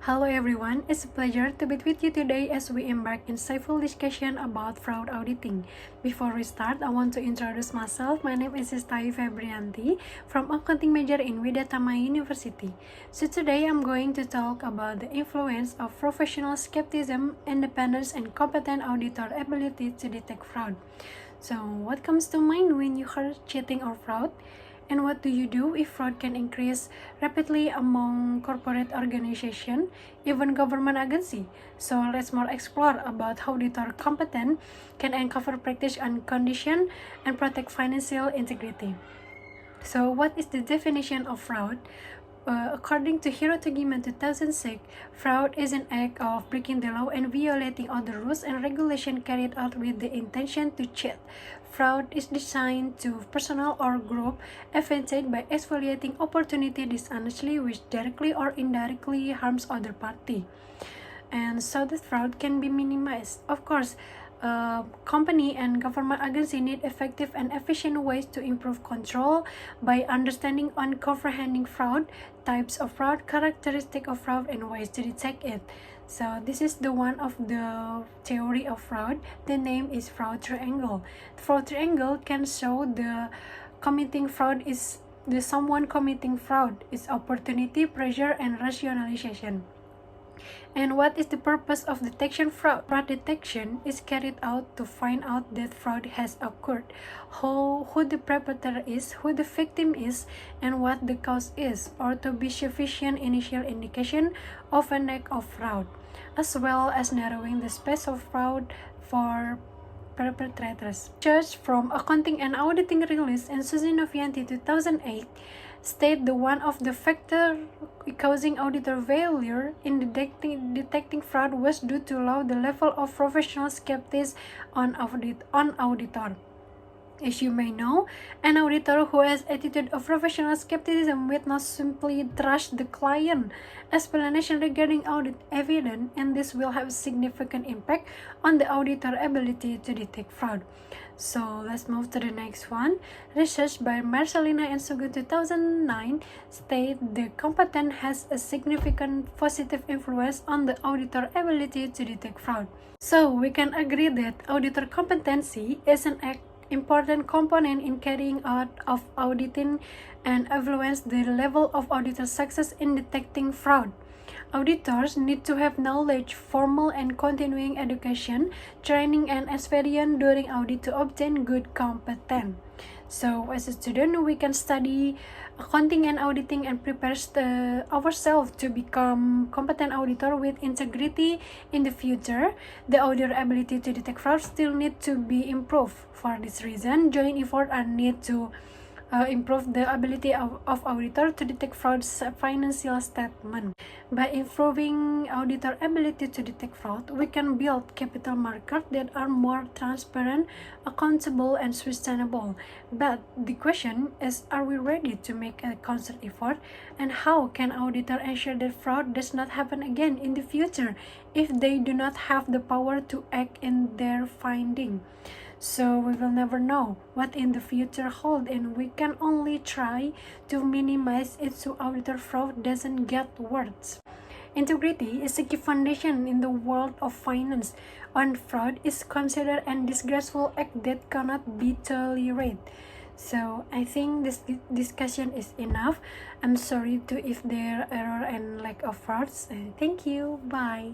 Hello everyone, it's a pleasure to be with you today as we embark in insightful discussion about fraud auditing. Before we start, I want to introduce myself. My name is Lysta Ayu Febriyanti from accounting major in Widyatama University. So today I'm going to talk about the influence of professional skepticism, independence, and competent auditor ability to detect fraud. So what comes to mind when you hear cheating or fraud? And what do you do if fraud can increase rapidly among corporate organizations, even government agencies? So let's more explore about how auditor competence can uncover practice and condition and protect financial integrity. So what is the definition of fraud? According to Hirotogiman 2006, fraud is an act of breaking the law and violating all the rules and regulations carried out with the intention to cheat. Fraud is designed to personal or group advantage by exploiting opportunity dishonestly, which directly or indirectly harms other party. And so that fraud can be minimized. Of course, company and government agency need effective and efficient ways to improve control by understanding and comprehending fraud, types of fraud, characteristics of fraud, and ways to detect it. So this is the one of the theory of fraud. The name is fraud triangle. The fraud triangle can show the committing fraud is the someone committing fraud is opportunity, pressure, and rationalization. And what is the purpose of detection fraud? Fraud detection is carried out to find out that fraud has occurred, who the perpetrator is, who the victim is, and what the cause is, or to be sufficient initial indication of an act of fraud, as well as narrowing the space of fraud for perpetrators. Research from Accounting and Auditing release in Sheila Nanda 2008 state the one of the factor causing auditor failure in detecting fraud was due to low the level of professional skepticism on auditor. As you may know, an auditor who has attitude of professional skepticism will not simply trust the client explanation regarding audit evidence, and this will have a significant impact on the auditor ability to detect fraud. So let's move to the next one. Research by Marcelina and Sugun 2009 state the competence has a significant positive influence on the auditor ability to detect fraud. So we can agree that auditor competency is an important component in carrying out of auditing and influence the level of auditor success in detecting fraud. Auditors need to have knowledge, formal and continuing education, training and experience during audit to obtain good competence. So as a student, we can study accounting and auditing and prepare ourselves to become competent auditor with integrity in the future. The auditor ability to detect fraud still need to be improved. For this reason, joint effort are needed to improve the ability of auditor to detect fraud's financial statement. By improving auditor ability to detect fraud, we can build capital markets that are more transparent, accountable, and sustainable. But the question is, are we ready to make a concerted effort? And how can auditor ensure that fraud does not happen again in the future if they do not have the power to act in their finding? So we will never know what in the future hold, and we can only try to minimize it so auditor fraud doesn't get worse. Integrity is a key foundation in the world of finance, and fraud is considered a disgraceful act that cannot be tolerated. So I think this discussion is enough. I'm sorry if there are error and lack of frauds. Thank you. Bye.